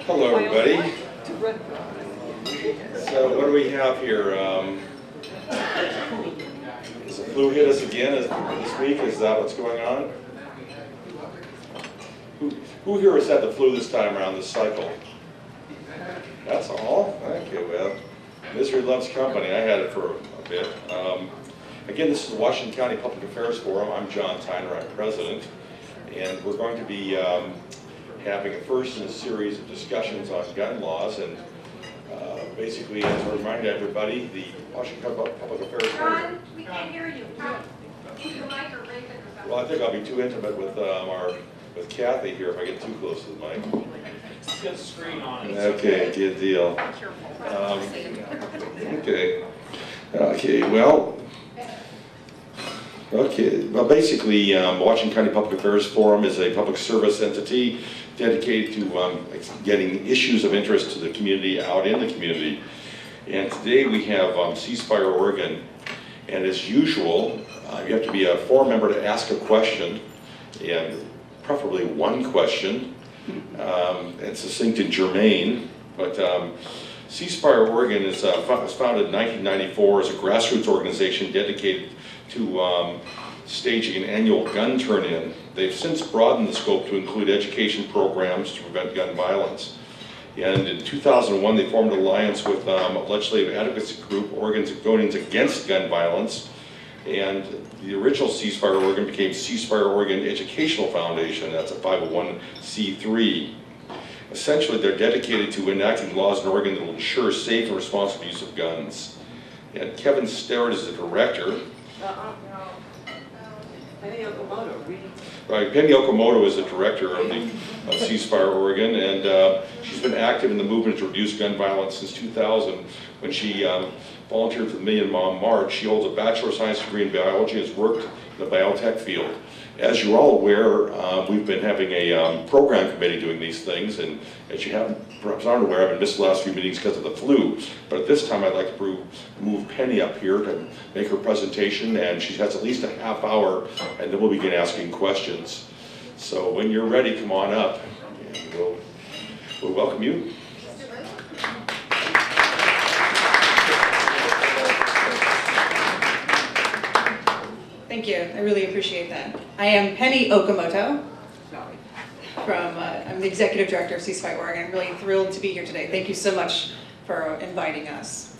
Hello, everybody. So, what do we have here? Has the flu hit us again this week? Is that what's going on? Who here has had the flu this time around this cycle? That's all? Okay, well, misery loves company. I had it for a bit. Again, this is the Washington County Public Affairs Forum. I'm John Tyner, I'm president. And we're going to be having a first in a series of discussions on gun laws. And basically, as a reminder to everybody, the Washington Public Affairs Forum. Ron, we can't hear you. Keep your mic or raise it or something. Well, I think I'll be too intimate with Kathy here if I get too close to the mic. It's got a screen on it. Okay, good deal. Well, basically, Washington County Public Affairs Forum is a public service entity dedicated to getting issues of interest to the community out in the community. And today we have Ceasefire Oregon, and as usual, you have to be a forum member to ask a question, and preferably one question. It's succinct and germane, but Ceasefire Oregon is founded in 1994 as a grassroots organization dedicated to staging an annual gun turn-in. They've since broadened the scope to include education programs to prevent gun violence. And in 2001, they formed an alliance with a legislative advocacy group, Oregonians Against Gun Violence. And the original Ceasefire Oregon became Ceasefire Oregon Educational Foundation. That's a 501c3. Essentially, they're dedicated to enacting laws in Oregon that will ensure safe and responsible use of guns. And Kevin Starrett is the director. Penny Okamoto. Right, Penny Okamoto is the director of Ceasefire Oregon, and she's been active in the movement to reduce gun violence since 2000, when she volunteered for the Million Mom March. She holds a Bachelor of Science degree in biology and has worked in the biotech field. As you're all aware, we've been having a program committee doing these things, and as you perhaps aren't aware, I've been missed the last few meetings because of the flu. But at this time, I'd like to move Penny up here to make her presentation, and she has at least a half hour, and then we'll begin asking questions. So when you're ready, come on up, and we'll welcome you. Thank you. I really appreciate that. I am Penny Okamoto. I'm the Executive Director of Ceasefire Oregon. I'm really thrilled to be here today. Thank you so much for inviting us.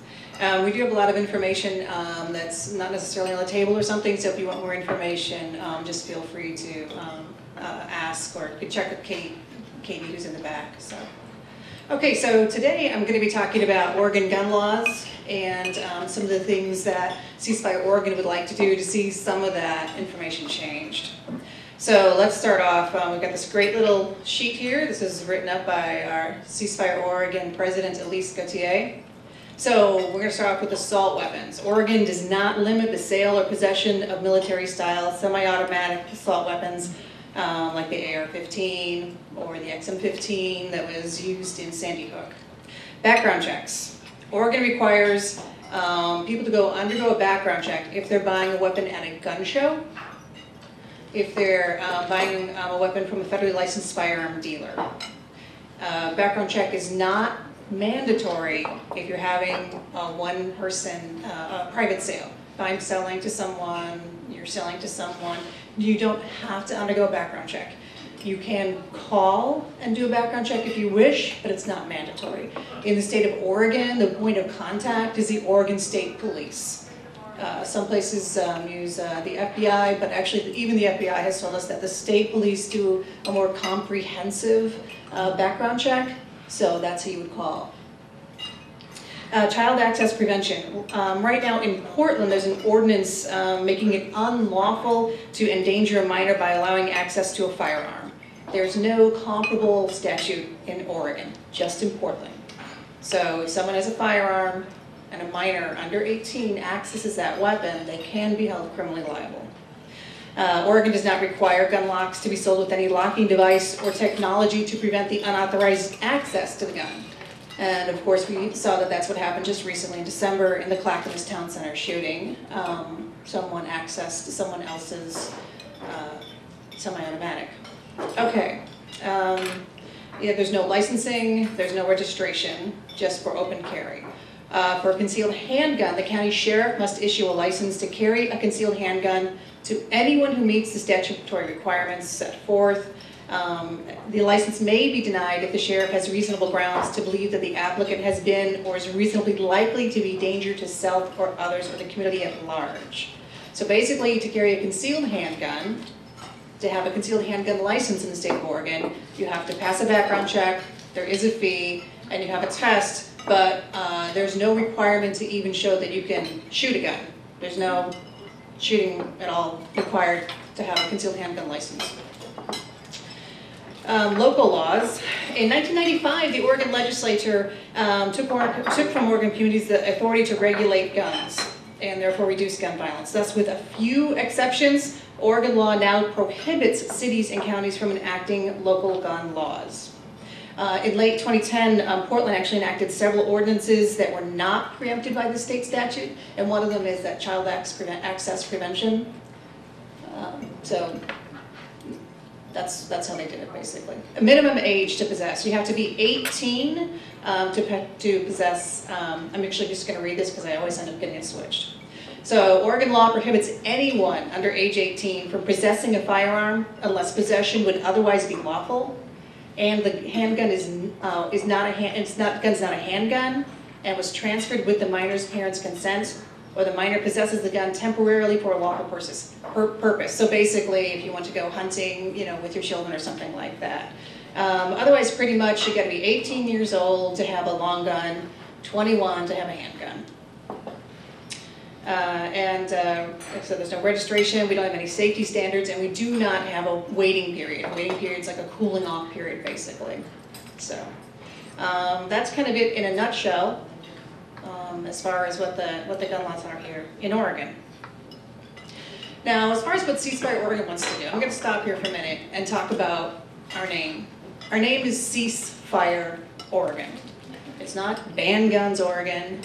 We do have a lot of information that's not necessarily on the table or something, so if you want more information, just feel free to ask, or you can check with Katie who's in the back. Okay, so today I'm going to be talking about Oregon gun laws and some of the things that Ceasefire Oregon would like to do to see some of that information changed. So let's start off. We've got this great little sheet here. This is written up by our Ceasefire Oregon President, Elise Gauthier. So we're going to start off with assault weapons. Oregon does not limit the sale or possession of military-style semi-automatic assault weapons like the AR-15 or the XM-15 that was used in Sandy Hook. Background checks. Oregon requires people to undergo a background check if they're buying a weapon at a gun show, if they're buying a weapon from a federally licensed firearm dealer. Background check is not mandatory if you're having a one-person private sale. If I'm selling to someone, you're selling to someone, you don't have to undergo a background check. You can call and do a background check if you wish, but it's not mandatory. In the state of Oregon, the point of contact is the Oregon State Police. Some places use the FBI, but actually even the FBI has told us that the state police do a more comprehensive background check, so that's who you would call. Child access prevention. Right now in Portland, there's an ordinance making it unlawful to endanger a minor by allowing access to a firearm. There's no comparable statute in Oregon, just in Portland. So if someone has a firearm and a minor under 18 accesses that weapon, they can be held criminally liable. Oregon does not require gun locks to be sold with any locking device or technology to prevent the unauthorized access to the gun. And of course, we saw that that's what happened just recently in December in the Clackamas Town Center shooting. Someone accessed someone else's semi-automatic. Okay. There's no licensing, there's no registration, just for open carry. For a concealed handgun, the county sheriff must issue a license to carry a concealed handgun to anyone who meets the statutory requirements set forth. The license may be denied if the sheriff has reasonable grounds to believe that the applicant has been or is reasonably likely to be a danger to self or others or the community at large. So basically, to carry a concealed handgun, to have a concealed handgun license in the state of Oregon, you have to pass a background check, there is a fee, and you have a test, but there's no requirement to even show that you can shoot a gun. There's no shooting at all required to have a concealed handgun license. Local laws. In 1995, the Oregon legislature took from Oregon communities the authority to regulate guns and therefore reduce gun violence. Thus, with a few exceptions, Oregon law now prohibits cities and counties from enacting local gun laws. In late 2010, Portland actually enacted several ordinances that were not preempted by the state statute, and one of them is that child access prevention. So that's how they did it, basically. A minimum age to possess. You have to be 18 to possess. I'm actually just going to read this because I always end up getting it switched. So Oregon law prohibits anyone under age 18 from possessing a firearm unless possession would otherwise be lawful, and the handgun gun's not a handgun and was transferred with the minor's parents' consent, or the minor possesses the gun temporarily for a lawful purpose. So basically, if you want to go hunting, with your children or something like that. Otherwise, pretty much you got to be 18 years old to have a long gun, 21 to have a handgun. So there's no registration, we don't have any safety standards, and we do not have a waiting period. A waiting period is like a cooling off period, basically. So that's kind of it in a nutshell, as far as what the gun laws are here in Oregon. Now, as far as what Ceasefire Oregon wants to do, I'm going to stop here for a minute and talk about our name. Our name is Ceasefire Oregon. It's not Ban Guns Oregon.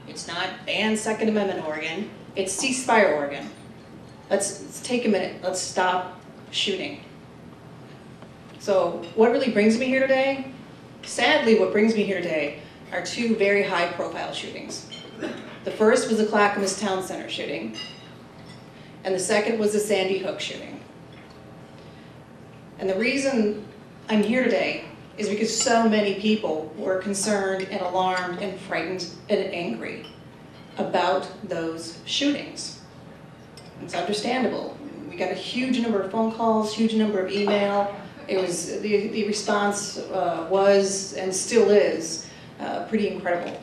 It's not Ban Second Amendment Oregon. It's Ceasefire Oregon. Let's take a minute. Let's stop shooting. So what really brings me here today? Sadly, what brings me here today are two very high-profile shootings. The first was the Clackamas Town Center shooting, and the second was the Sandy Hook shooting. And the reason I'm here today is because so many people were concerned and alarmed and frightened and angry about those shootings. It's understandable. We got a huge number of phone calls, huge number of email. It was the response was and still is pretty incredible.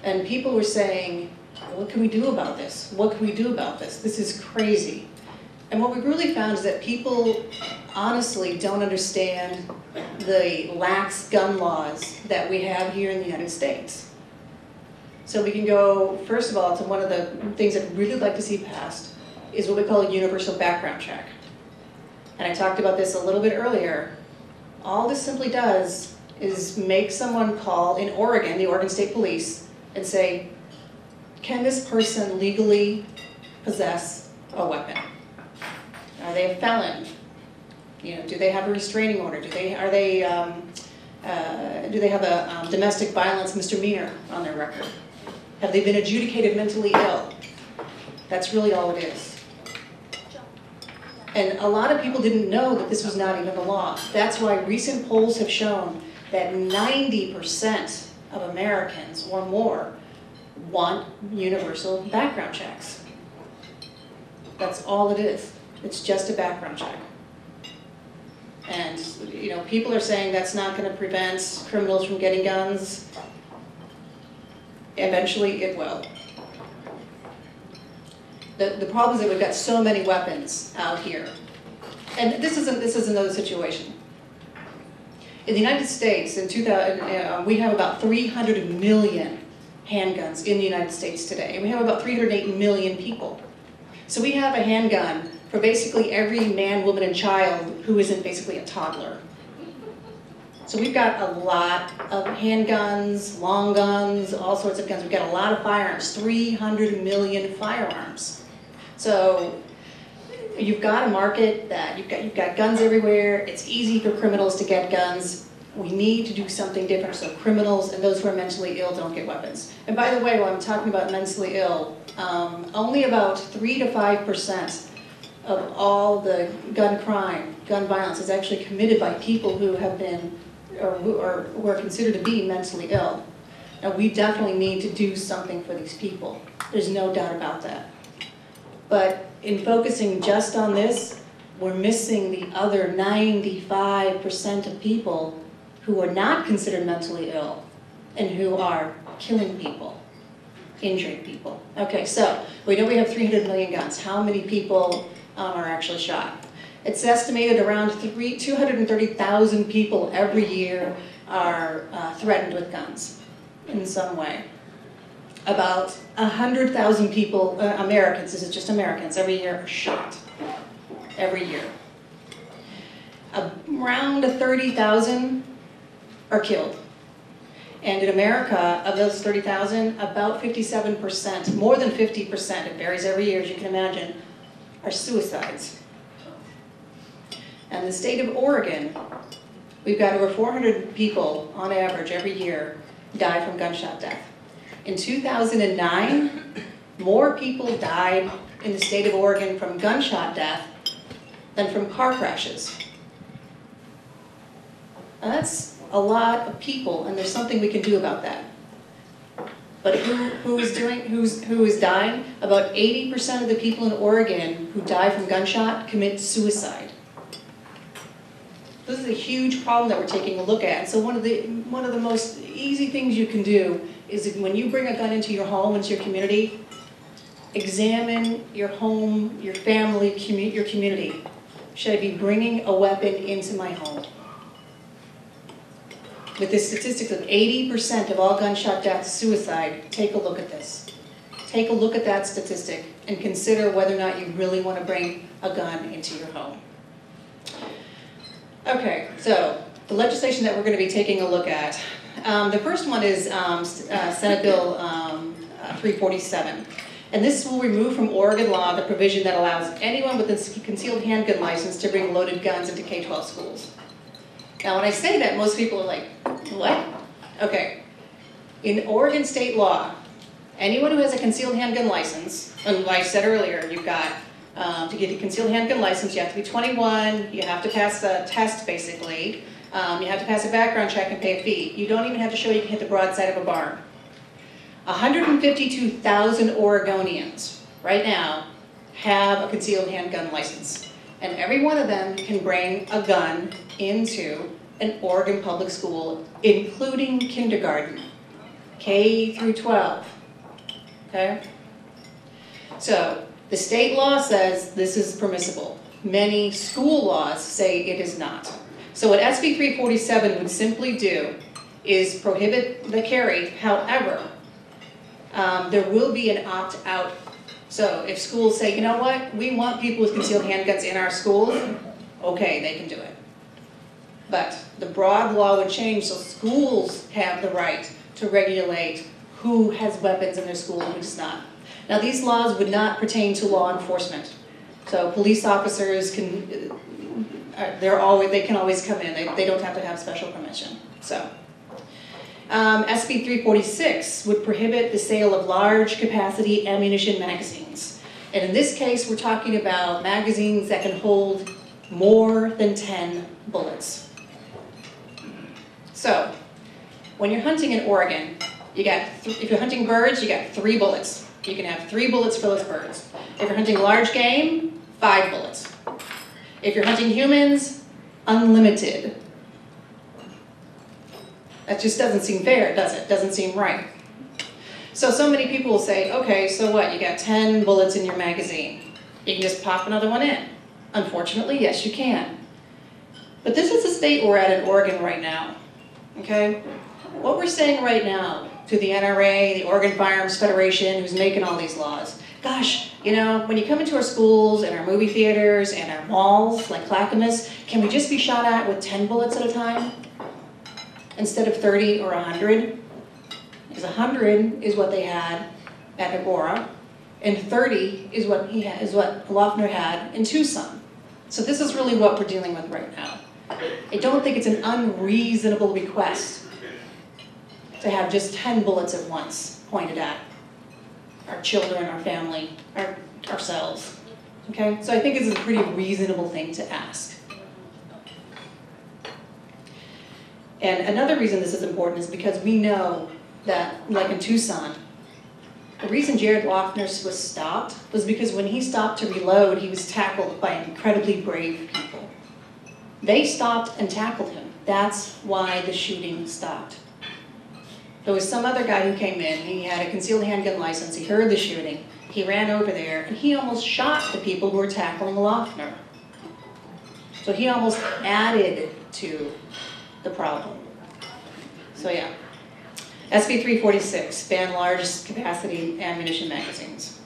And people were saying, what can we do about this? What can we do about this? This is crazy. And what we really found is that people honestly don't understand the lax gun laws that we have here in the United States. So we can go, first of all, to one of the things that we'd really like to see passed is what we call a universal background check. And I talked about this a little bit earlier. All this simply does is make someone call in Oregon, the Oregon State Police, and say, can this person legally possess a weapon? Are they a felon? Do they have a restraining order? Do they have a domestic violence misdemeanor on their record? Have they been adjudicated mentally ill? That's really all it is. And a lot of people didn't know that this was not even the law. That's why recent polls have shown that 90% of Americans or more want universal background checks. That's all it is. It's just a background check. And people are saying that's not going to prevent criminals from getting guns. Eventually it will. The problem is that we've got so many weapons out here. And this is another situation. In the United States, in 2000, we have about 300 million handguns in the United States today. And we have about 308 million people. So we have a handgun for basically every man, woman, and child who isn't basically a toddler. So we've got a lot of handguns, long guns, all sorts of guns. We've got a lot of firearms, 300 million firearms. So you've got a market that you've got guns everywhere. It's easy for criminals to get guns. We need to do something different so criminals and those who are mentally ill don't get weapons. And by the way, while I'm talking about mentally ill, only about 3 to 5% of all the gun crime, gun violence is actually committed by people who have been, or who are considered to be mentally ill. Now, we definitely need to do something for these people. There's no doubt about that. But in focusing just on this, we're missing the other 95% of people who are not considered mentally ill and who are killing people, injuring people. Okay, so we know we have 300 million guns. How many people are actually shot? It's estimated around 230,000 people every year are threatened with guns in some way. About 100,000 people, Americans, this is just Americans, every year are shot. Every year. Around 30,000 are killed. And in America, of those 30,000, about 57%, more than 50%, it varies every year as you can imagine, are suicides. And in the state of Oregon, we've got over 400 people on average every year die from gunshot death. In 2009, more people died in the state of Oregon from gunshot death than from car crashes. Now that's a lot of people, and there's something we can do about that. But who is dying? About 80% of the people in Oregon who die from gunshot commit suicide. This is a huge problem that we're taking a look at. And so one of the most easy things you can do is when you bring a gun into your home, into your community, examine your home, your family, your community. Should I be bringing a weapon into my home? With the statistics of 80% of all gunshot deaths, suicide, take a look at this. Take a look at that statistic and consider whether or not you really want to bring a gun into your home. Okay, so the legislation that we're going to be taking a look at. The first one is Senate Bill 347. And this will remove from Oregon law the provision that allows anyone with a concealed handgun license to bring loaded guns into K-12 schools. Now, when I say that, most people are like, what? Okay. In Oregon state law, anyone who has a concealed handgun license, and like I said earlier, you've got, to get a concealed handgun license, you have to be 21, you have to pass a test, basically, you have to pass a background check and pay a fee. You don't even have to show you can hit the broadside of a barn. 152,000 Oregonians, right now, have a concealed handgun license. And every one of them can bring a gun into an Oregon public school, including kindergarten, K through 12, okay? So the state law says this is permissible. Many school laws say it is not. So what SB 347 would simply do is prohibit the carry. However, there will be an opt-out. So if schools say, you know what, we want people with concealed handguns in our schools, okay, they can do it. But the broad law would change so schools have the right to regulate who has weapons in their school and who does not. Now these laws would not pertain to law enforcement. So police officers can, they can always come in. They don't have to have special permission. So. SB 346 would prohibit the sale of large capacity ammunition magazines. And in this case, we're talking about magazines that can hold more than 10 bullets. So, when you're hunting in Oregon, if you're hunting birds, you got 3 bullets. You can have 3 bullets for those birds. If you're hunting large game, 5 bullets. If you're hunting humans, unlimited. That just doesn't seem fair, does it? Doesn't seem right. So many people will say, okay, so what? You got 10 bullets in your magazine. You can just pop another one in. Unfortunately, yes, you can. But this is the state we're at in Oregon right now, okay? What we're saying right now to the NRA, the Oregon Firearms Federation, who's making all these laws, gosh, you know, when you come into our schools and our movie theaters and our malls, like Clackamas, can we just be shot at with 10 bullets at a time? Instead of 30 or 100, because 100 is what they had at Agora, and 30 is what Loeffner had in Tucson. So this is really what we're dealing with right now. I don't think it's an unreasonable request to have just 10 bullets at once pointed at our children, our family, ourselves. Okay, so I think it's a pretty reasonable thing to ask. And another reason this is important is because we know that, like in Tucson, the reason Jared Lochner was stopped was because when he stopped to reload, he was tackled by incredibly brave people. They stopped and tackled him. That's why the shooting stopped. There was some other guy who came in, he had a concealed handgun license, he heard the shooting, he ran over there, and he almost shot the people who were tackling Lochner. So he almost added to the problem. So yeah. SB 346, ban large capacity ammunition magazines.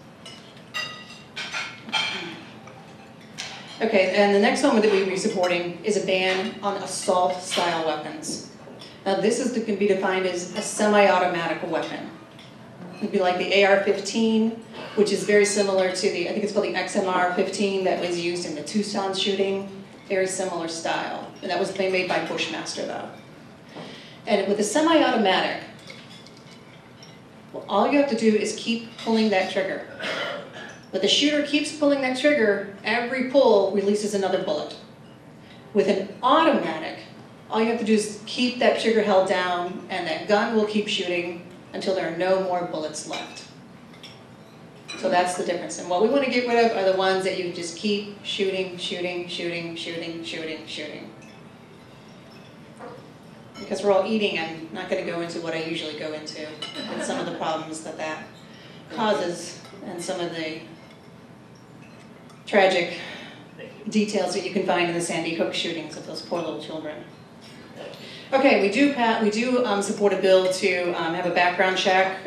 Okay, and the next one that we'll be supporting is a ban on assault-style weapons. Now this can be defined as a semi-automatic weapon. It'd be like the AR-15, which is very similar to I think it's called the XMR-15 that was used in the Tucson shooting. Very similar style. And that was made by Bushmaster though. And with a semi-automatic, well, all you have to do is keep pulling that trigger. But the shooter keeps pulling that trigger, every pull releases another bullet. With an automatic, all you have to do is keep that trigger held down and that gun will keep shooting until there are no more bullets left. So that's the difference. And what we want to get rid of are the ones that you just keep shooting, shooting, shooting, shooting, shooting, shooting. Because we're all eating, I'm not going to go into what I usually go into and some of the problems that that causes and some of the tragic details that you can find in the Sandy Hook shootings of those poor little children. Okay, we do support a bill to have a background check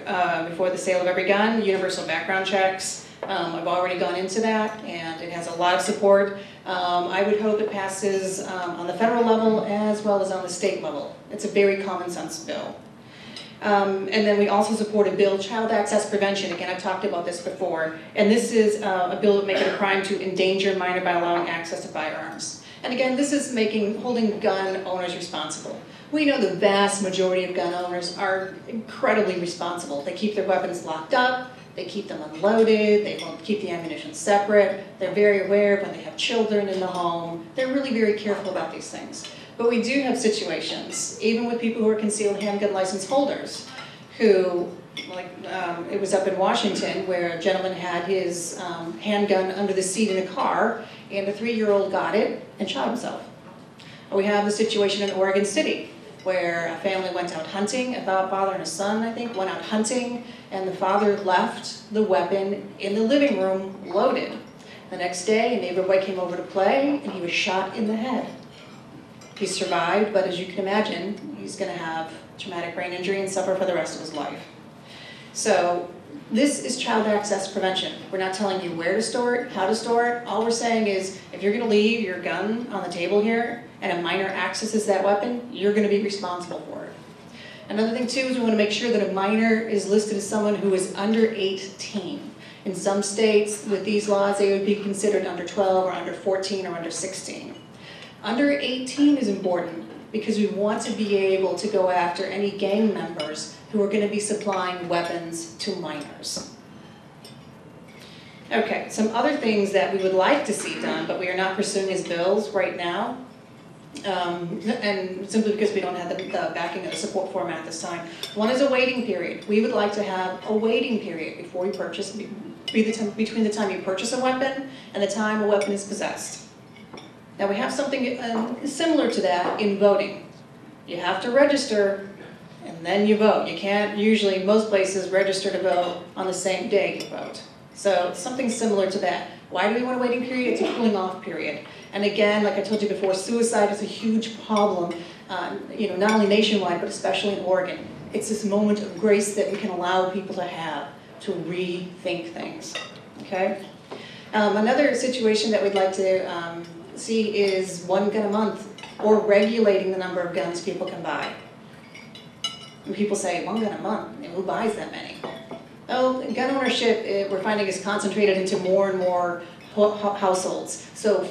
before the sale of every gun, universal background checks. I've already gone into that, and it has a lot of support. I would hope it passes on the federal level as well as on the state level. It's a very common sense bill. And then we also support a bill, child access prevention. Again, I've talked about this before. And this is a bill that makes it a crime to endanger a minor by allowing access to firearms. And again, this is holding gun owners responsible. We know the vast majority of gun owners are incredibly responsible. They keep their weapons locked up, they keep them unloaded, they won't keep the ammunition separate, they're very aware of when they have children in the home. They're really very careful about these things. But we do have situations, even with people who are concealed handgun license holders, who, like it was up in Washington where a gentleman had his handgun under the seat in a car, and a 3-year-old got it and shot himself. Or we have the situation in Oregon City, where a family went out hunting, a father and a son, I think, went out hunting, and the father left the weapon in the living room loaded. The next day, a neighbor boy came over to play, and he was shot in the head. He survived, but as you can imagine, he's going to have traumatic brain injury and suffer for the rest of his life. So this is child access prevention. We're not telling you where to store it, how to store it. All we're saying is, if you're going to leave your gun on the table here and a minor accesses that weapon, you're going to be responsible for it. Another thing too is we want to make sure that a minor is listed as someone who is under 18. In some states, with these laws, they would be considered under 12 or under 14 or under 16. Under 18 is important because we want to be able to go after any gang members who are going to be supplying weapons to minors. Okay, some other things that we would like to see done, but we are not pursuing as bills right now, and simply because we don't have the backing of the support form at this time. One is a waiting period. We would like to have a waiting period before we purchase, between the time you purchase a weapon and the time a weapon is possessed. Now we have something similar to that in voting. You have to register and then you vote. You can't usually, most places, register to vote on the same day you vote. So it's something similar to that. Why do we want a waiting period? It's a cooling off period. And again, like I told you before, suicide is a huge problem, not only nationwide, but especially in Oregon. It's this moment of grace that we can allow people to have to rethink things, okay? Another situation that we'd like to see is 1 gun a month, or regulating the number of guns people can buy. And people say, 1 gun a month, who buys that many? Well, gun ownership, we're finding, is concentrated into more and more households. So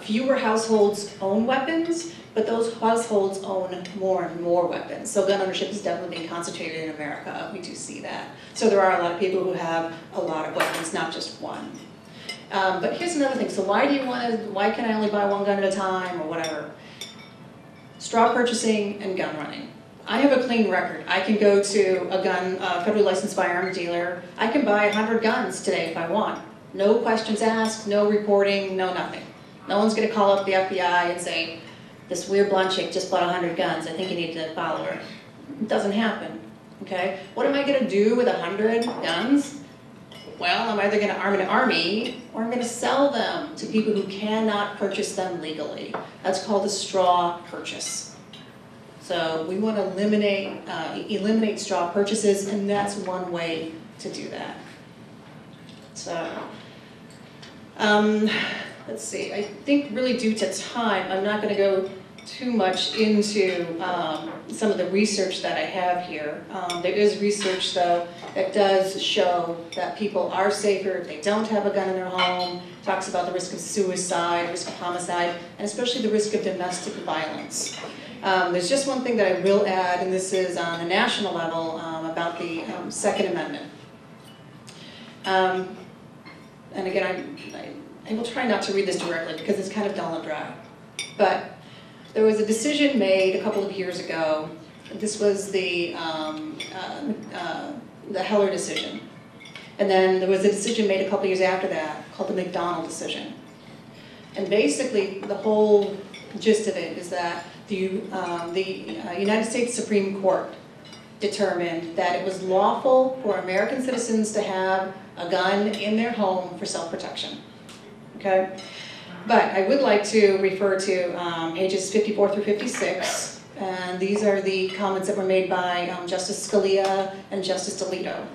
fewer households own weapons, but those households own more and more weapons. So gun ownership is definitely being concentrated in America. We do see that. So there are a lot of people who have a lot of weapons, not just one. But here's another thing. So why can I only buy one gun at a time or whatever? Straw purchasing and gun running. I have a clean record. I can go to a federally licensed firearm dealer. I can buy 100 guns today if I want. No questions asked, no reporting, no nothing. No one's gonna call up the FBI and say, this weird blonde chick just bought 100 guns, I think you need to follow her. It doesn't happen, okay? What am I gonna do with 100 guns? Well, I'm either gonna arm an army, or I'm gonna sell them to people who cannot purchase them legally. That's called a straw purchase. So we wanna eliminate straw purchases, and that's one way to do that. So, let's see, I think really due to time, I'm not gonna go too much into some of the research that I have here. There is research though that does show that people are safer if they don't have a gun in their home. Talks about the risk of suicide, risk of homicide, and especially the risk of domestic violence. There's just one thing that I will add, and this is on the national level about the Second Amendment. And again, I will try not to read this directly because it's kind of dull and dry. But there was a decision made a couple of years ago. This was the Heller decision. And then there was a decision made a couple of years after that called the McDonald decision. And basically, the whole gist of it is that the United States Supreme Court determined that it was lawful for American citizens to have a gun in their home for self-protection. Okay? But I would like to refer to pages 54 through 56, and these are the comments that were made by Justice Scalia and Justice Alito.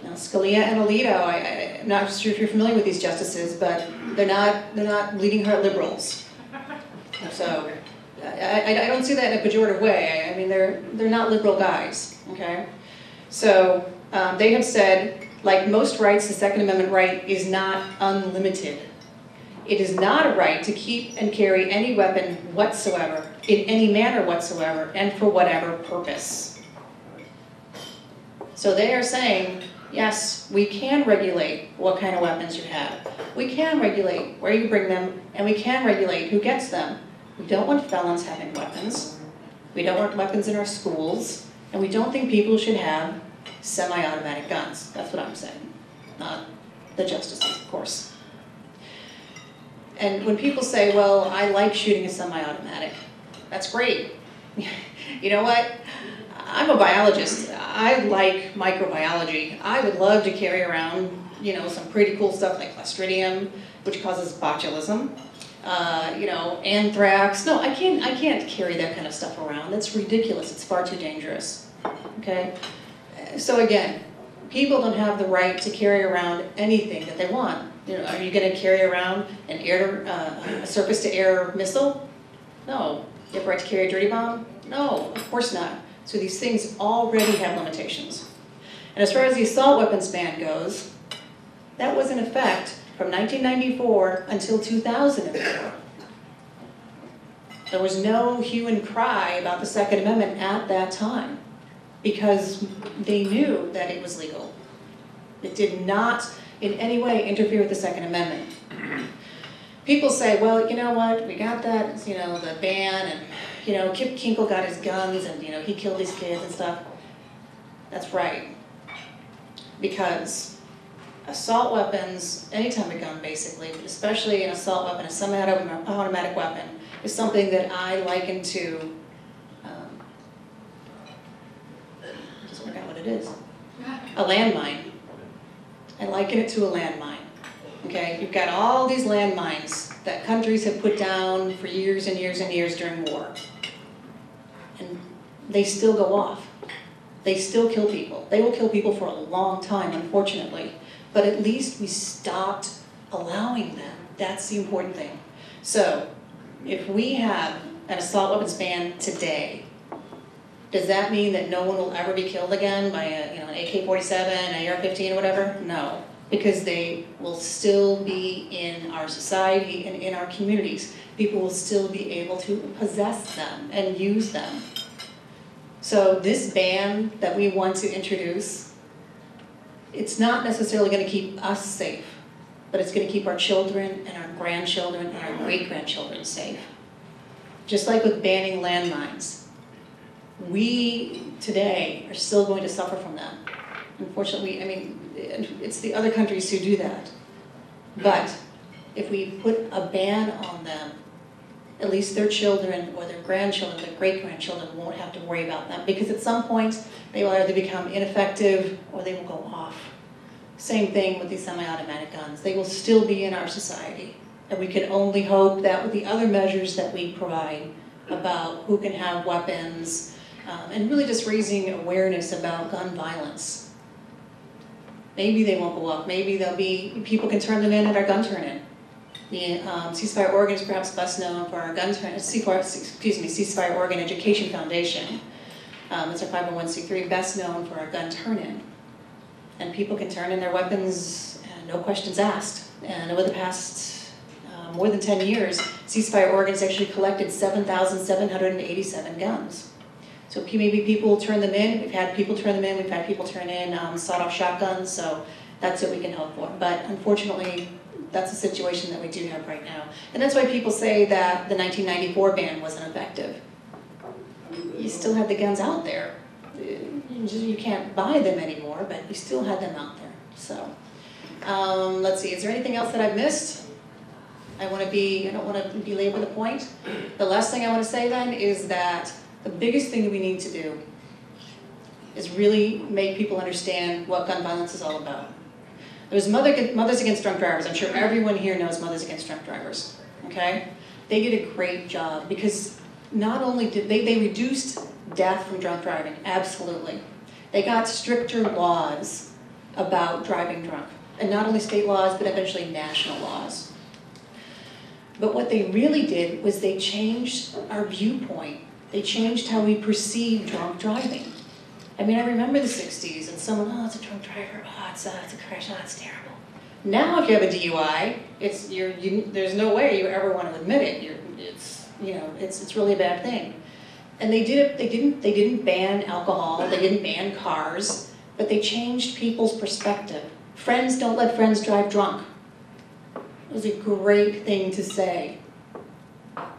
Now, Scalia and Alito, I'm not sure if you're familiar with these justices, but they're not bleeding heart liberals. So I don't see that in a pejorative way. I mean, they're not liberal guys. Okay, so they have said, like most rights, the Second Amendment right is not unlimited. It is not a right to keep and carry any weapon whatsoever, in any manner whatsoever, and for whatever purpose. So they are saying, yes, we can regulate what kind of weapons you have. We can regulate where you bring them, and we can regulate who gets them. We don't want felons having weapons. We don't want weapons in our schools, and we don't think people should have semi-automatic guns. That's what I'm saying, not the justices, of course. And when people say, well, I like shooting a semi-automatic, that's great. You know what? I'm a biologist. I like microbiology. I would love to carry around, you know, some pretty cool stuff like Clostridium, which causes botulism, you know, anthrax. No, I can't carry that kind of stuff around. That's ridiculous. It's far too dangerous. Okay? So again, people don't have the right to carry around anything that they want. You know, are you going to carry around a surface-to-air missile? No. You have the right to carry a dirty bomb? No, of course not. So these things already have limitations. And as far as the assault weapons ban goes, that was in effect from 1994 until 2004. There was no hue and cry about the Second Amendment at that time because they knew that it was legal. It did not in any way interfere with the Second Amendment. People say, well, you know what, we got that, you know, the ban, and, you know, Kip Kinkle got his guns, and, you know, he killed these kids and stuff. That's right. Because assault weapons, any type of gun basically, but especially an assault weapon, a semi-automatic weapon, is something that I liken to, just work out what it is, a landmine. I liken it to a landmine. Okay, you've got all these landmines that countries have put down for years and years and years during war. And they still go off. They still kill people. They will kill people for a long time, unfortunately. But at least we stopped allowing them. That's the important thing. So, if we have an assault weapons ban today, does that mean that no one will ever be killed again by an AK-47, an AR-15, or whatever? No. because they will still be in our society and in our communities. People will still be able to possess them and use them. So this ban that we want to introduce, it's not necessarily going to keep us safe, but it's going to keep our children and our grandchildren and our great-grandchildren safe. Just like with banning landmines, we today are still going to suffer from them. Unfortunately, I mean, it's the other countries who do that. But if we put a ban on them, at least their children or their grandchildren, their great-grandchildren won't have to worry about them, because at some point they will either become ineffective or they will go off. Same thing with these semi-automatic guns. They will still be in our society. And we can only hope that with the other measures that we provide about who can have weapons, and really just raising awareness about gun violence. Maybe they won't go up. Maybe there'll be, people can turn them in at our gun turn-in. The Ceasefire Oregon is perhaps best known for our gun turn-in, Ceasefire Oregon Education Foundation. It's our 501c3, best known for our gun turn-in. And people can turn in their weapons and no questions asked. And over the past more than 10 years, Ceasefire Oregon has actually collected 7,787 guns. So maybe people turn them in. We've had people turn them in. We've had people turn in sawed-off shotguns. So that's what we can hope for. But unfortunately, that's the situation that we do have right now. And that's why people say that the 1994 ban wasn't effective. You still had the guns out there. You can't buy them anymore, but you still had them out there. So let's see, is there anything else that I've missed? I don't want to belabor the point. The last thing I want to say then is that the biggest thing that we need to do is really make people understand what gun violence is all about. There's Mothers Against Drunk Drivers. I'm sure everyone here knows Mothers Against Drunk Drivers, okay? They did a great job because not only did they reduced death from drunk driving, absolutely. They got stricter laws about driving drunk, and not only state laws, but eventually national laws. But what they really did was they changed our viewpoint. They changed how we perceive drunk driving. I mean, I remember the 60s, and someone, oh, it's a drunk driver, oh, it's a crash, oh, it's terrible. Now, if you have a DUI, there's no way you ever want to admit it. It's really a bad thing. And they didn't ban alcohol, they didn't ban cars, but they changed people's perspective. Friends don't let friends drive drunk. It was a great thing to say.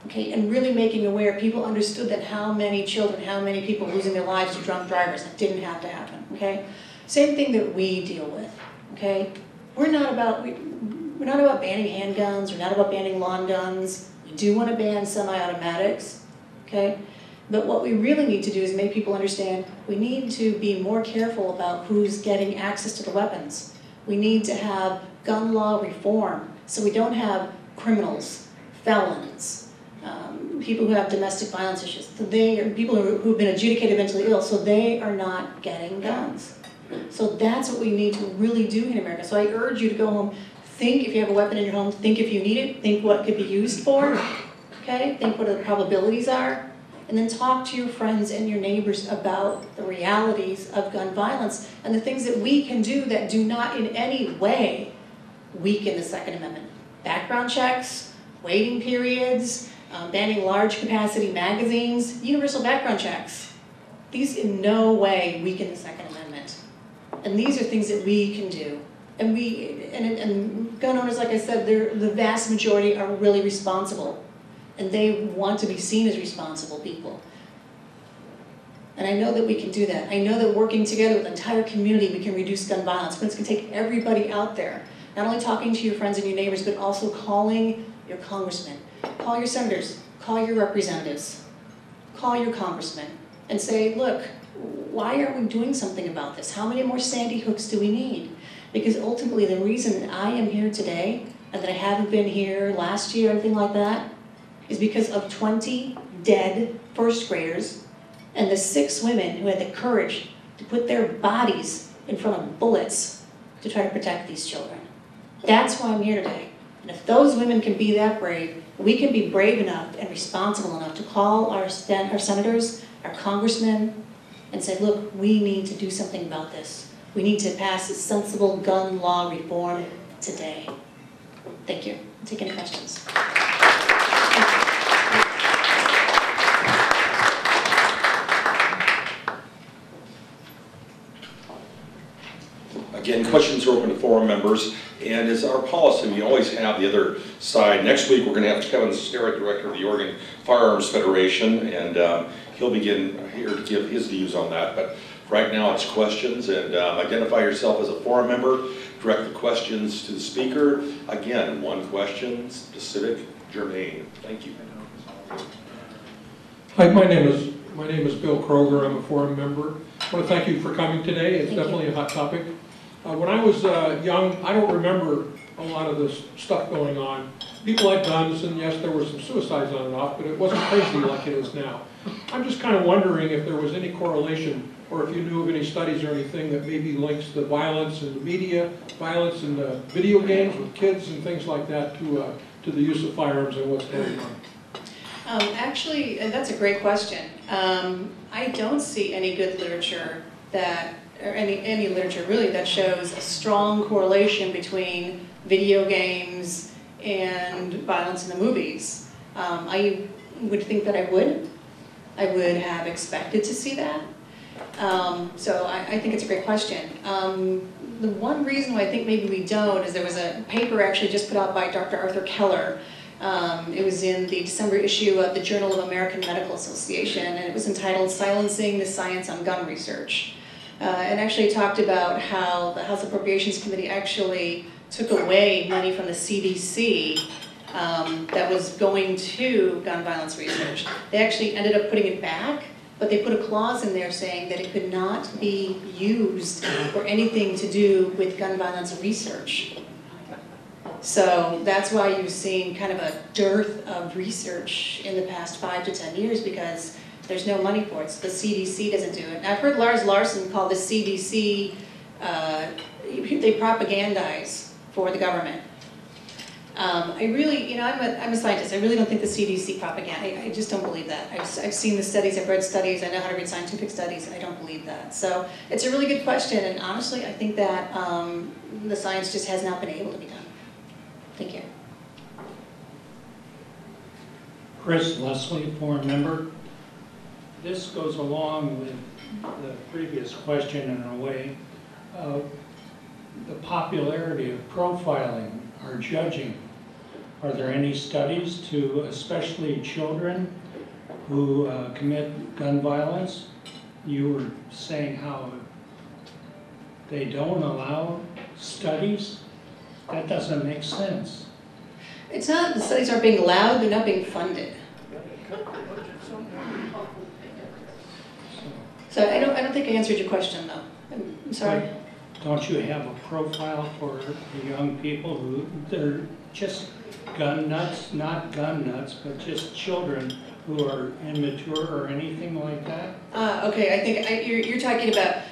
Okay, and really making aware, people understood that how many children, how many people losing their lives to drunk drivers, that didn't have to happen, okay? Same thing that we deal with, okay? We're not about banning handguns, we're not about banning lawn guns. We do want to ban semi-automatics, okay? But what we really need to do is make people understand we need to be more careful about who's getting access to the weapons. We need to have gun law reform so we don't have criminals, felons, people who have domestic violence issues. People who've been adjudicated mentally ill, so they are not getting guns. So that's what we need to really do in America. So I urge you to go home, think if you have a weapon in your home, think if you need it, think what it could be used for, okay? Think what the probabilities are, and then talk to your friends and your neighbors about the realities of gun violence and the things that we can do that do not in any way weaken the Second Amendment. Background checks, waiting periods, banning large capacity magazines, universal background checks. These in no way weaken the Second Amendment. And these are things that we can do. And gun owners, like I said, the vast majority are really responsible. And they want to be seen as responsible people. And I know that we can do that. I know that working together with the entire community, we can reduce gun violence. But it's going to take everybody out there. Not only talking to your friends and your neighbors, but also calling your congressman. Call your senators. Call your representatives. Call your congressman. And say, look, why aren't we doing something about this? How many more Sandy Hooks do we need? Because ultimately, the reason that I am here today, and that I haven't been here last year or anything like that, is because of 20 dead first graders and the 6 women who had the courage to put their bodies in front of bullets to try to protect these children. That's why I'm here today. And if those women can be that brave, we can be brave enough and responsible enough to call our senators, our congressmen, and say, look, we need to do something about this. We need to pass sensible gun law reform today. Thank you. Take any questions. Again, questions are open to forum members, and as our policy, we always have the other side. Next week, we're going to have Kevin Starrett, Director of the Oregon Firearms Federation, and he'll begin here to give his views on that. But right now, it's questions, and identify yourself as a forum member, direct the questions to the speaker. Again, one question, specific, germane. Thank you. Hi, my name is Bill Kroger. I'm a forum member. I want to thank you for coming today. It's definitely a hot topic. When I was young, I don't remember a lot of this stuff going on. People had guns, and yes, there were some suicides on and off, but it wasn't crazy like it is now. I'm just kind of wondering if there was any correlation, or if you knew of any studies or anything that maybe links the violence in the media, violence in the video games with kids and things like that to the use of firearms and what's going on. Actually, that's a great question. I don't see any good literature that, or any literature really, that shows a strong correlation between video games and violence in the movies. I would think that I would have expected to see that. So I think it's a great question. The one reason why I think maybe we don't is there was a paper actually just put out by Dr. Arthur Keller. It was in the December issue of the Journal of American Medical Association, and it was entitled "Silencing the Science on Gun Research." And actually talked about how the House Appropriations Committee actually took away money from the CDC that was going to gun violence research. They actually ended up putting it back, but they put a clause in there saying that it could not be used for anything to do with gun violence research. So that's why you've seen kind of a dearth of research in the past 5 to 10 years, because there's no money for it. So the CDC doesn't do it. And I've heard Lars Larson call the CDC, they propagandize for the government. I really, I'm a scientist. I really don't think the CDC propaganda. I just don't believe that. I've seen the studies, I've read studies, I know how to read scientific studies, and I don't believe that. So it's a really good question, and honestly, I think that the science just has not been able to be done. Thank you. Chris Leslie, forum member. This goes along with the previous question in a way. The popularity of profiling or judging. Are there any studies to especially children who commit gun violence? You were saying how they don't allow studies? That doesn't make sense. It's not, the studies aren't being allowed, they're not being funded. So I don't think I answered your question though. I'm sorry. Don't you have a profile for the young people who, they're just gun nuts, not gun nuts, but just children who are immature or anything like that? Okay, I think you're talking about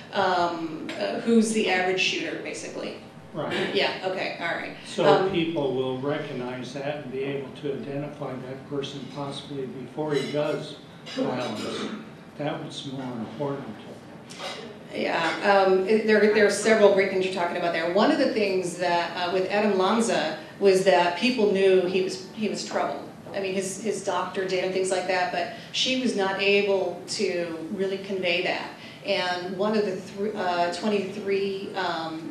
who's the average shooter, basically. Right. Yeah, okay, all right. So people will recognize that and be able to identify that person possibly before he does violence. That was more important. Yeah, there are several great things you're talking about there. One of the things that with Adam Lanza was that people knew he was troubled. I mean, his doctor did and things like that, but she was not able to really convey that. And one of the 23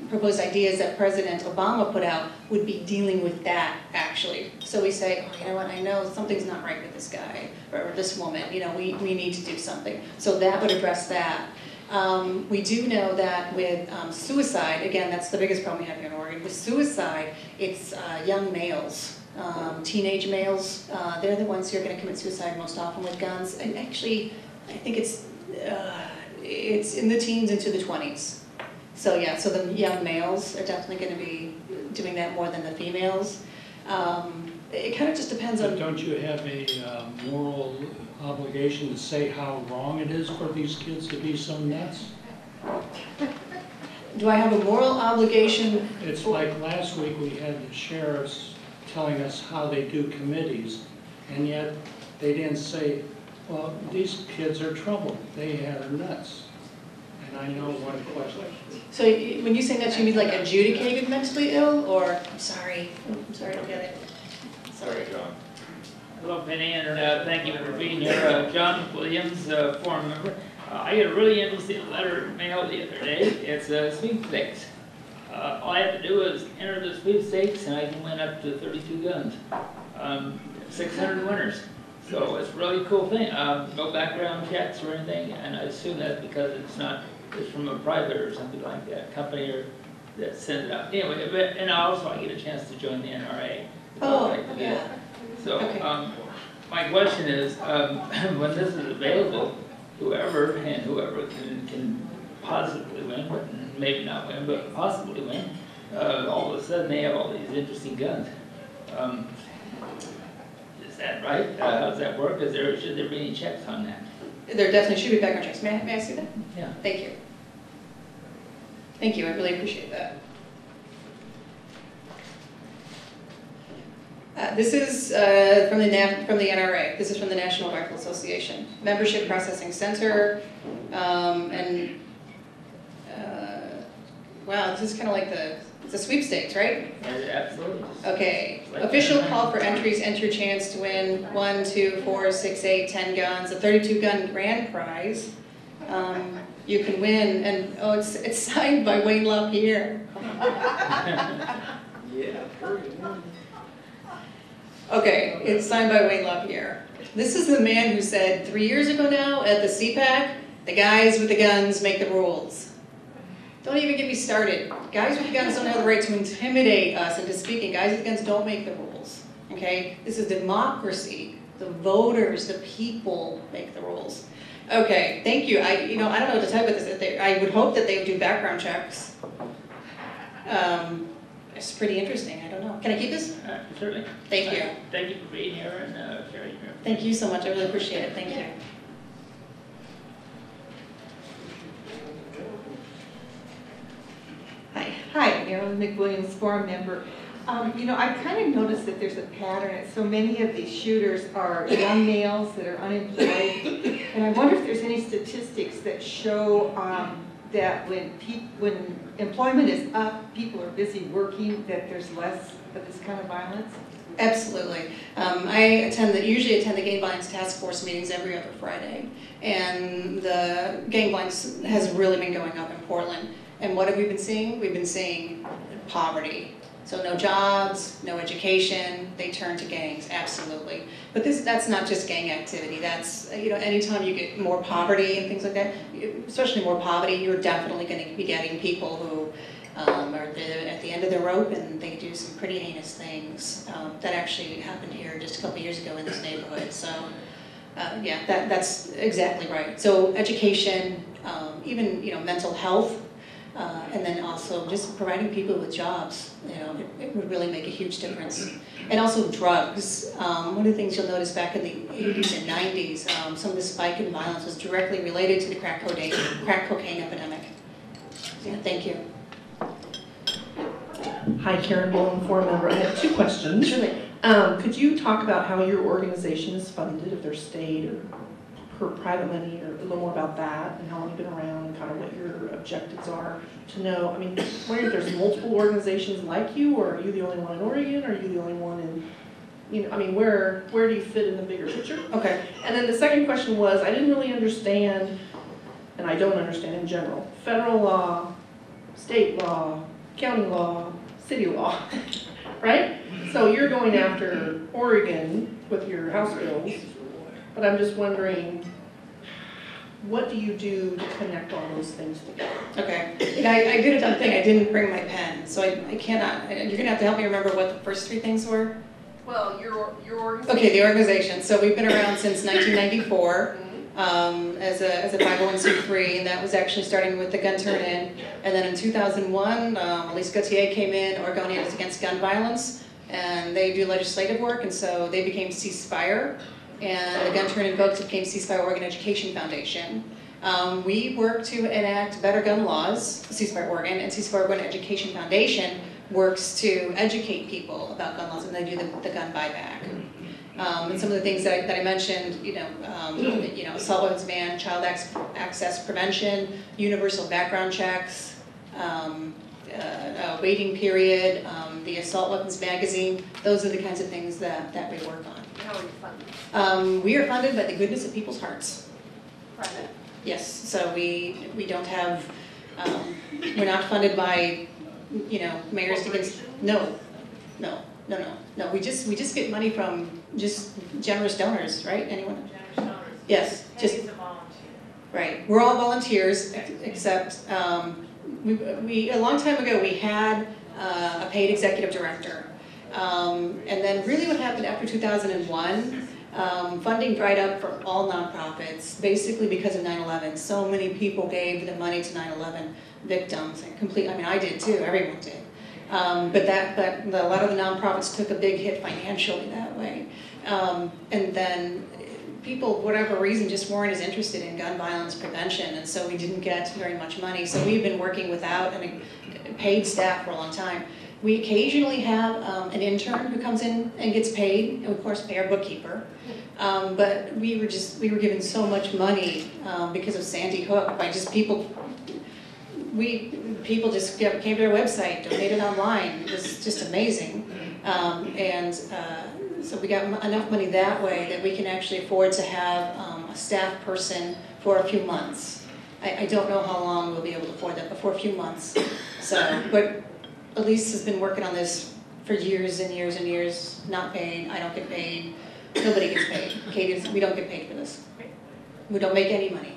proposed ideas that President Obama put out would be dealing with that, actually. So we say, oh, you know what, I know something's not right with this guy or this woman. We need to do something. So that would address that. We do know that with suicide, again, that's the biggest problem we have here in Oregon. With suicide, it's young males, teenage males. They're the ones who are going to commit suicide most often with guns. And actually, I think it's in the teens into the 20s. So yeah, so the young males are definitely going to be doing that more than the females. It kind of just depends on... But don't you have a moral obligation to say how wrong it is for these kids to be so nuts? Do I have a moral obligation? It's like last week we had the sheriffs telling us how they do committees, and yet they didn't say, well, these kids are troubled. They are nuts. and I know what question. So when you say that, you mean like adjudicated mentally ill, or, I'm sorry, I don't get it. Sorry, John. Hello, Penny, and thank you for being here. John Williams, forum member. I got a really interesting letter mailed the other day. It's a sweepstakes. All I have to do is enter the sweepstakes, and I can win up to 32 guns. 600 winners. So it's a really cool thing. No background checks or anything, and I assume that's because it's from a private or something like that, company or that sends it out. Anyway, and also I get a chance to join the NRA. Oh, Like to do yeah. that. So Okay. my question is, when this is available, whoever can possibly win, but maybe not win, but possibly win, all of a sudden they have all these interesting guns. Is that right? How does that work? Should there be any checks on that? There definitely should be background checks. May I see that? Yeah. Thank you. Thank you, I really appreciate that. This is from the NRA. This is from the National Rifle Association. Membership Processing Center, and wow, this is kind of like it's a sweepstakes, right? Yeah, absolutely. Okay, Like official that. call for entries, enter chance to win 1, 2, 4, 6, 8, 10 guns, a 32 gun grand prize. You can win, and oh, it's signed by Wayne LaPierre. Okay, it's signed by Wayne LaPierre. This is the man who said 3 years ago now at the CPAC, the guys with the guns make the rules. Don't even get me started. Guys with guns don't have the right to intimidate us into speaking. Guys with guns don't make the rules, okay? This is democracy. The voters, the people make the rules. Okay, thank you. I don't know what to tell you about this. I would hope that they would do background checks. It's pretty interesting. I don't know. Can I keep this? Certainly. Thank you. Thank you for being here and sharing your. Thank you so much. I really appreciate it. Thank you. Hi, Marilyn McWilliams, forum member. I've kind of noticed that there's a pattern. So many of these shooters are young males that are unemployed. And I wonder if there's any statistics that show that when employment is up, people are busy working, that there's less of this kind of violence? Absolutely. I usually attend the gang violence task force meetings every other Friday. And the gang violence has really been going up in Portland. And what have we been seeing? We've been seeing poverty. So no jobs, no education, they turn to gangs, absolutely. But that's not just gang activity. That's, anytime you get more poverty and things like that, especially more poverty, you're definitely going to be getting people who are at the end of their rope and they do some pretty heinous things. That actually happened here just a couple years ago in this neighborhood. So yeah, that's exactly right. So education, even mental health, and then also just providing people with jobs, it would really make a huge difference. And also drugs. One of the things you'll notice back in the 80s and 90s, some of the spike in violence was directly related to the crack cocaine epidemic. Yeah, thank you. Hi, Karen Bowen, forum member. I have two questions. Surely. Could you talk about how your organization is funded, if they're state or per private money, or a little more about that, and how long you've been around, and kind of what your objectives are to know? I mean, wondering if there's multiple organizations like you, or are you the only one in Oregon, or are you the only one in, where do you fit in the bigger picture? Okay. And then the second question was, I didn't really understand, and I don't understand in general, federal law, state law, county law, city law, right? So you're going after Oregon with your House bills, but I'm just wondering, what do you do to connect all those things together? Okay. I did a dumb thing. I didn't bring my pen, so I cannot. You're going to have to help me remember what the first three things were. Well, your organization. Okay, the organization. So we've been around since 1994 as a 501c3, and that was actually starting with the gun turn-in. And then in 2001, Elise Gauthier came in, Oregonians Against Gun Violence, and they do legislative work, and so they became Ceasefire. And the gun turn-in folks became Ceasefire Oregon Education Foundation. We work to enact better gun laws, Ceasefire Oregon, and Ceasefire Oregon Education Foundation works to educate people about gun laws, and they do the gun buyback. And some of the things that I mentioned, assault weapons ban, child access prevention, universal background checks, waiting period, the assault weapons magazine, those are the kinds of things that we work on. How are you funded? We are funded by the goodness of people's hearts. Private? Yes, so we don't have, we're not funded by, mayors to get, no, we just get money from just generous donors, right? Anyone? Generous donors? Yes, just, Penny's a volunteer. right, we're all volunteers, except, we, a long time ago, we had a paid executive director. And then really what happened after 2001, funding dried up for all nonprofits, basically because of 9/11. So many people gave the money to 9/11 victims, I did too, everyone did. But a lot of the nonprofits took a big hit financially that way. And then people, for whatever reason, just weren't as interested in gun violence prevention, and so we didn't get very much money. So we've been working without a paid staff for a long time. We occasionally have an intern who comes in and gets paid, and of course pay our bookkeeper. But we were given so much money because of Sandy Hook by just people. People just came to our website, donated online. It was just amazing, so we got enough money that way that we can actually afford to have a staff person for a few months. I don't know how long we'll be able to afford that, but for a few months. So, but Elise has been working on this for years and years and years, not paid. I don't get paid. Nobody gets paid. We don't get paid for this. We don't make any money.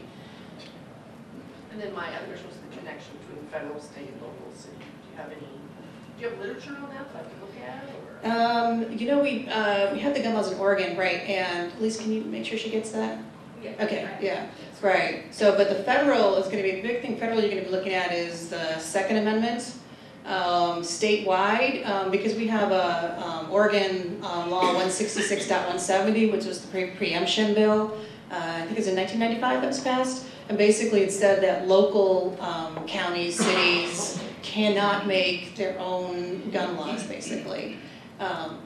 And then my other question was the connection between federal, state, and local city. Do you have literature on that I can look at? Or? We have the gun laws in Oregon, right? And Elise, can you make sure she gets that? Yeah. Okay, yeah, right. So, but the federal is going to be, the big thing federal you're going to be looking at is the Second Amendment. Statewide, because we have a Oregon law 166.170, which was the preemption bill. I think it was in 1995 that was passed. And basically it said that local counties, cities cannot make their own gun laws, basically. And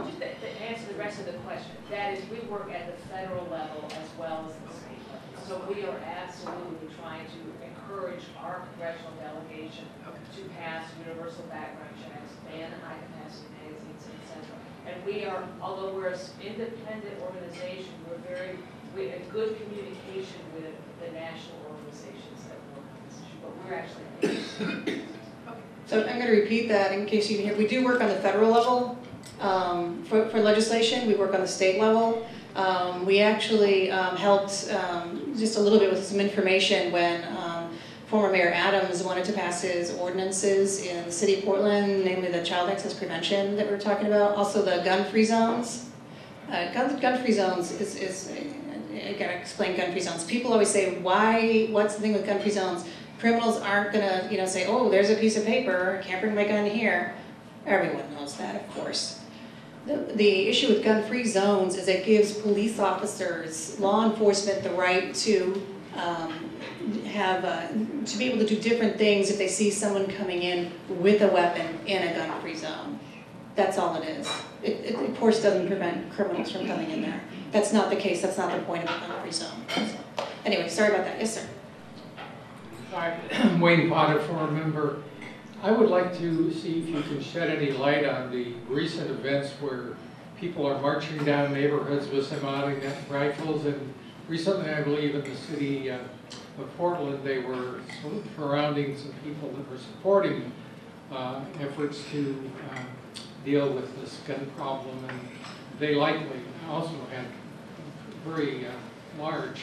just to answer the rest of the question, that is, we work at the federal level as well as the state level. So we are absolutely trying to encourage our congressional delegation to pass universal background checks, ban high-capacity magazines, etc. And we are, although we're an independent organization, we have good communication with the national organizations that work on this issue, but we're actually So I'm going to repeat that in case you didn't hear. We do work on the federal level for legislation. We work on the state level. We actually helped just a little bit with some information when former Mayor Adams wanted to pass his ordinances in the city of Portland, namely the child access prevention that we were talking about. Also the gun-free zones. Gun-free zones is I gotta explain gun-free zones. People always say, what's the thing with gun-free zones? Criminals aren't gonna, say, oh, there's a piece of paper, I can't bring my gun here. Everyone knows that, of course. The issue with gun-free zones is it gives police officers, law enforcement, the right to to be able to do different things if they see someone coming in with a weapon in a gun-free zone. That's all it is. It of course doesn't prevent criminals from coming in there. That's not the case. That's not the point of a gun-free zone. So, anyway, sorry about that. Yes, sir. Hi, I'm Wayne Potter, former member. I would like to see if you can shed any light on the recent events where people are marching down neighborhoods with semi-automatic rifles, and recently, I believe, in the city of Portland, they were surrounding some people that were supporting efforts to deal with this gun problem, and they likely also had very large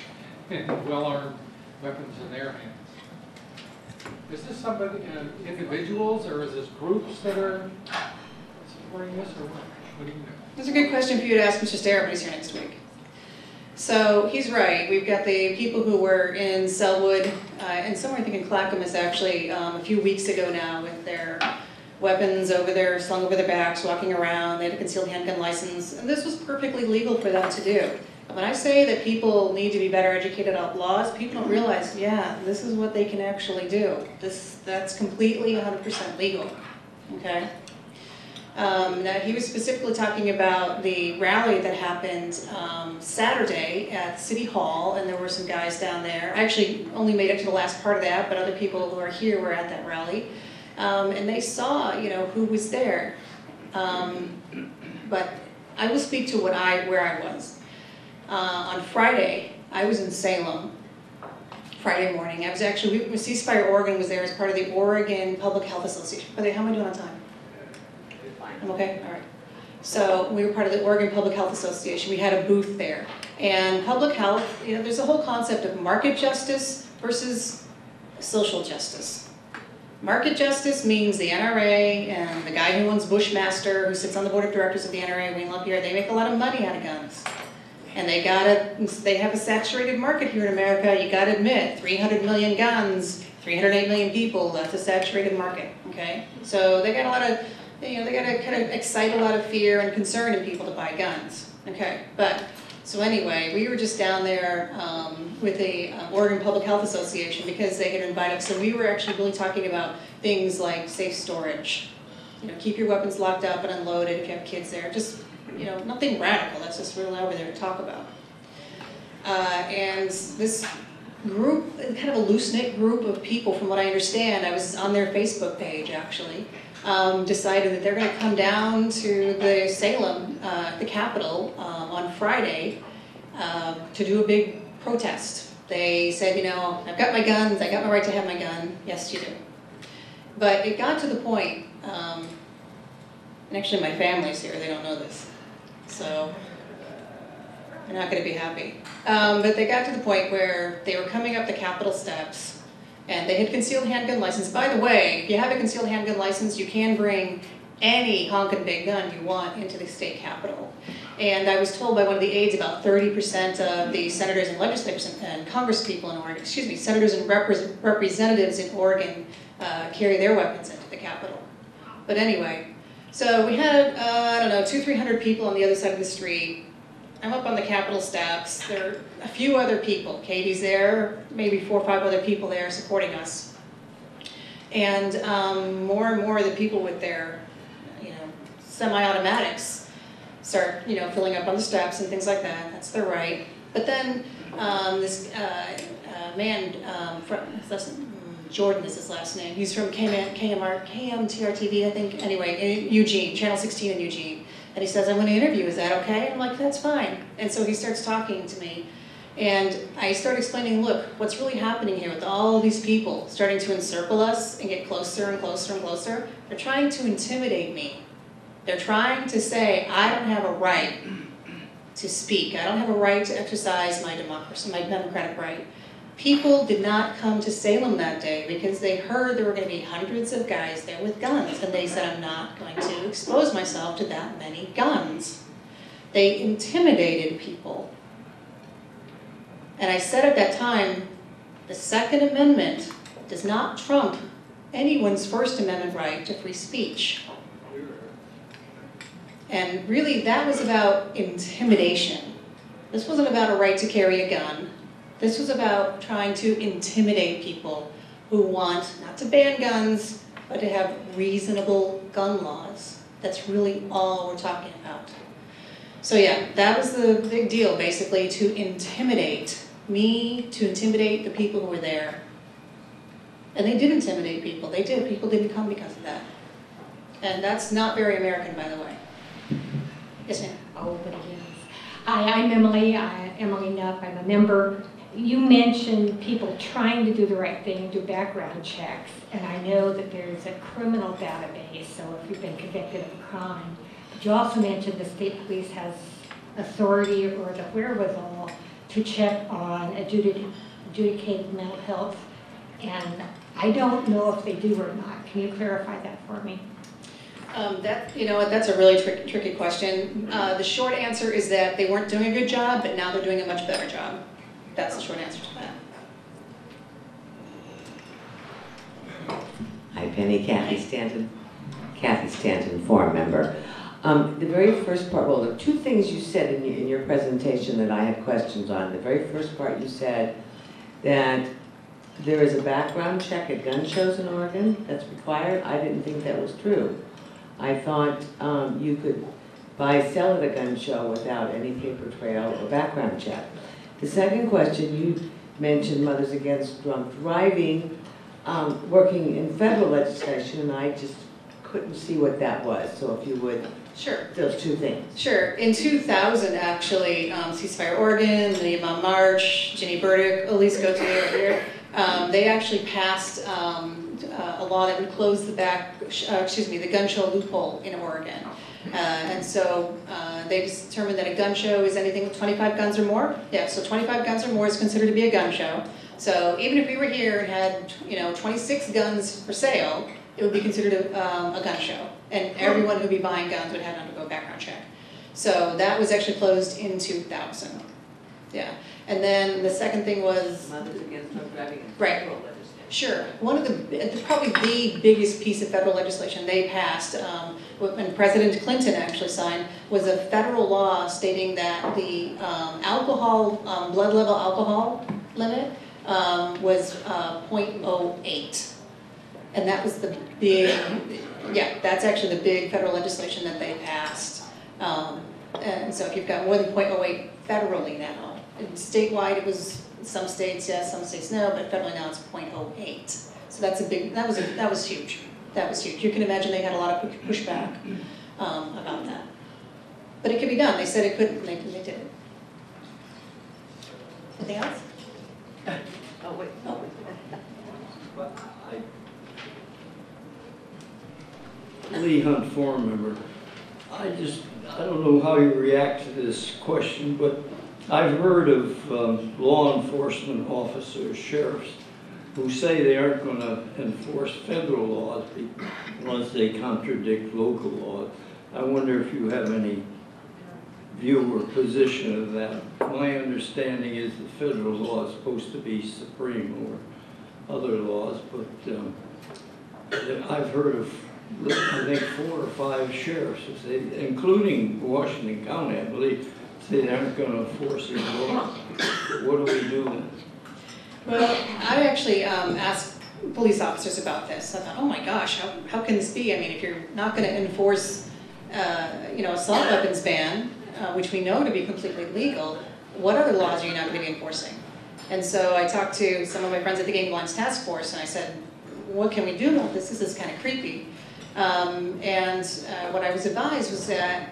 and well-armed weapons in their hands. Is this somebody, individuals, or is this groups that are supporting this, or what do you know? That's a good question for you to ask Mr. Starr, but he's here next week. So he's right. We've got the people who were in Selwood, and somewhere I think in Clackamas actually a few weeks ago now with their weapons slung over their backs, walking around. They had a concealed handgun license, and this was perfectly legal for them to do. When I say that people need to be better educated about laws, people don't realize, yeah, this is what they can actually do. That's completely 100% legal, okay? Now, he was specifically talking about the rally that happened Saturday at City Hall, and there were some guys down there. I actually only made it to the last part of that, but other people who are here were at that rally. And they saw, who was there. But I will speak to where I was. On Friday, I was in Salem. Friday morning. I was actually, Ceasefire Oregon was there as part of the Oregon Public Health Association. How am I doing on time? I'm okay? All right. So we were part of the Oregon Public Health Association. We had a booth there. And public health, there's a whole concept of market justice versus social justice. Market justice means the NRA and the guy who owns Bushmaster, who sits on the board of directors of the NRA, Wayne LaPierre, they make a lot of money out of guns. And they have a saturated market here in America, you gotta admit, 300 million guns, 308 million people, that's a saturated market, okay? So they got a lot of, they gotta kind of excite a lot of fear and concern in people to buy guns, okay? So anyway, we were just down there with the Oregon Public Health Association because they had invited us, so we were actually really talking about things like safe storage. Keep your weapons locked up and unloaded if you have kids there, just nothing radical, that's just really over there to talk about. And this group, kind of a loose-knit group of people, from what I understand, I was on their Facebook page actually, decided that they're going to come down to the Salem, the Capitol, on Friday to do a big protest. They said, I've got my guns, I got my right to have my gun. Yes, you do. But it got to the point, and actually my family's here, they don't know this. So they're not going to be happy. But they got to the point where they were coming up the Capitol steps and they had concealed handgun license. By the way, if you have a concealed handgun license, you can bring any honkin' big gun you want into the state capitol. And I was told by one of the aides about 30% of the senators and legislators and congresspeople in Oregon, senators and representatives in Oregon carry their weapons into the capitol. But anyway, so we had, 200-300 people on the other side of the street. I'm up on the Capitol steps. There are a few other people. Katie's there, maybe 4 or 5 other people there supporting us. And more and more of the people with their, semi-automatics start, filling up on the steps and things like that. That's their right. But then this man from, Jordan is his last name. He's from KMTR-TV, I think. Anyway, in Eugene, Channel 16 in Eugene. And he says, I'm going to interview, is that okay? And I'm like, that's fine. And so he starts talking to me. And I start explaining, look, what's really happening here with all these people starting to encircle us and get closer and closer and closer? They're trying to intimidate me. They're trying to say, I don't have a right to speak. I don't have a right to exercise my democracy, my democratic right. People did not come to Salem that day because they heard there were going to be hundreds of guys there with guns, and they said, I'm not going to expose myself to that many guns. They intimidated people. And I said at that time, the Second Amendment does not trump anyone's First Amendment right to free speech. And really, that was about intimidation. This wasn't about a right to carry a gun. This was about trying to intimidate people who want not to ban guns, but to have reasonable gun laws. That's really all we're talking about. So yeah, that was the big deal, basically, to intimidate me, to intimidate the people who were there. And they did intimidate people. They did. People didn't come because of that. And that's not very American, by the way. Yes, ma'am. Oh, but it is. Hi, I'm Emily. Emily Nuff. I'm a member. You mentioned people trying to do the right thing, do background checks, and I know that there's a criminal database, so if you've been convicted of a crime. But you also mentioned the state police has authority or the wherewithal to check on adjudicated mental health, and I don't know if they do or not. Can you clarify that for me? That's a really tricky question. The short answer is that they weren't doing a good job, but now they're doing a much better job. That's the short answer to that. Hi, Penny. Kathy Stanton, forum member. The very first part, well, the two things you said in your presentation that I had questions on. The very first part you said that there is a background check at gun shows in Oregon that's required. I didn't think that was true. I thought you could buy, sell at a gun show without any paper trail or background check. The second question, you mentioned Mothers Against Drunk Driving, working in federal legislation, and I just couldn't see what that was. So if you would, Sure. those two things. Sure. In 2000, actually, Ceasefire Oregon, the Imam March, Ginny Burdick, Elise Goethe over here, they actually passed a law that would close the the gun show loophole in Oregon. And so they determined that a gun show is anything with 25 guns or more. Yeah, so 25 guns or more is considered to be a gun show. So even if we were here and had, 26 guns for sale, it would be considered a gun show. And everyone who'd be buying guns would have to undergo a background check. So that was actually closed in 2000. Yeah. And then the second thing was... Mothers Against Drunk Driving. Right. Sure. One of probably the biggest piece of federal legislation they passed, when President Clinton actually signed, was a federal law stating that the blood level alcohol limit was 0.08. And that was the big, that's actually the big federal legislation that they passed. And so if you've got more than 0.08 federally now, and statewide it was some states yes, some states no, but federally now it's 0.08. So that's a big, that was huge. That was huge. You can imagine they had a lot of pushback about that. But it could be done. They said it couldn't, and they did it. Anything else? Oh, wait. Lee Hunt, forum member. I don't know how you react to this question, but I've heard of law enforcement officers, sheriffs, who say they aren't going to enforce federal laws unless they contradict local laws. I wonder if you have any view or position of that. My understanding is the federal law is supposed to be supreme over other laws, but I've heard of, I think, 4 or 5 sheriffs, including Washington County, I believe, say they aren't going to enforce these laws. What do we do then? Well, I actually asked police officers about this. I thought, oh my gosh, how can this be? I mean, if you're not going to enforce, assault weapons ban, which we know to be completely legal, what other laws are you not going to be enforcing? And so I talked to some of my friends at the Gang Violence Task Force, and I said, what can we do about this? This is kind of creepy. And what I was advised was that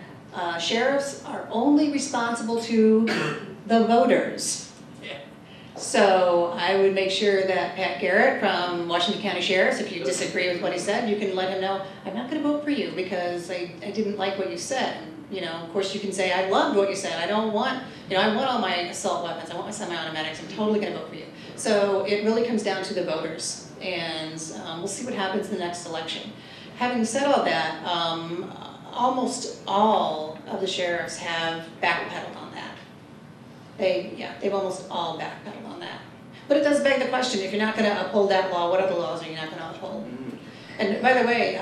sheriffs are only responsible to the voters. So I would make sure that Pat Garrett from Washington County Sheriff's, if you disagree with what he said, you can let him know, I'm not going to vote for you because I didn't like what you said. Of course you can say, I loved what you said. I don't want, I want all my assault weapons. I want my semi-automatics. I'm totally going to vote for you. So it really comes down to the voters. And we'll see what happens in the next election. Having said all that, almost all of the sheriffs have backpedaled on that. They've almost all backpedaled on that. But it does beg the question, if you're not going to uphold that law, what other laws are you not going to uphold? And by the way,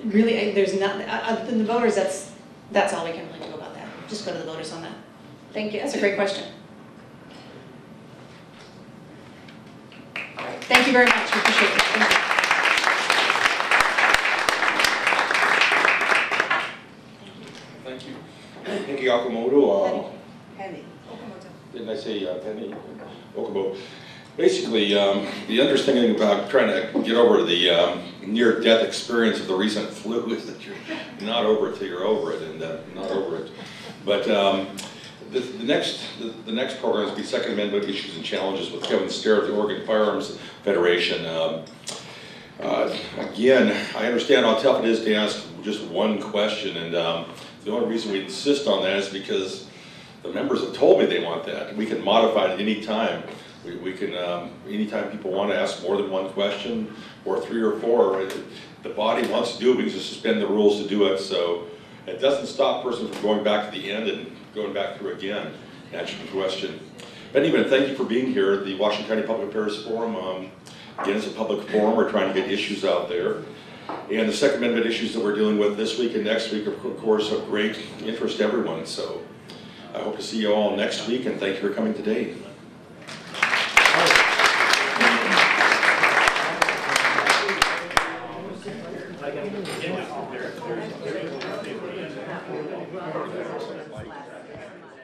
really, there's not, other than the voters, that's all we can really do about that. Just go to the voters on that. Thank you, that's a great question. Thank you very much, we appreciate it. Thank you. Thank you. Thank you, Okamoto. Penny. Didn't I say Penny? Okamoto. Basically, the interesting thing about trying to get over the near-death experience of the recent flu is that you're not over it till you're over it, and not over it. But the next program is the Second Amendment Issues and Challenges with Kevin Stair of the Oregon Firearms Federation. Again, I understand how tough it is to ask just one question, and the only reason we insist on that is because the members have told me they want that. We can modify it any time. We can, anytime people want to ask more than one question, or 3 or 4, the body wants to do it, we can just suspend the rules to do it. So it doesn't stop a person from going back to the end and going back through again, answering the question. But anyway, thank you for being here. The Washington County Public Affairs Forum, again, it's a public forum. We're trying to get issues out there. And the Second Amendment issues that we're dealing with this week and next week, of course, of great interest to everyone. So I hope to see you all next week, and thank you for coming today. Thank you.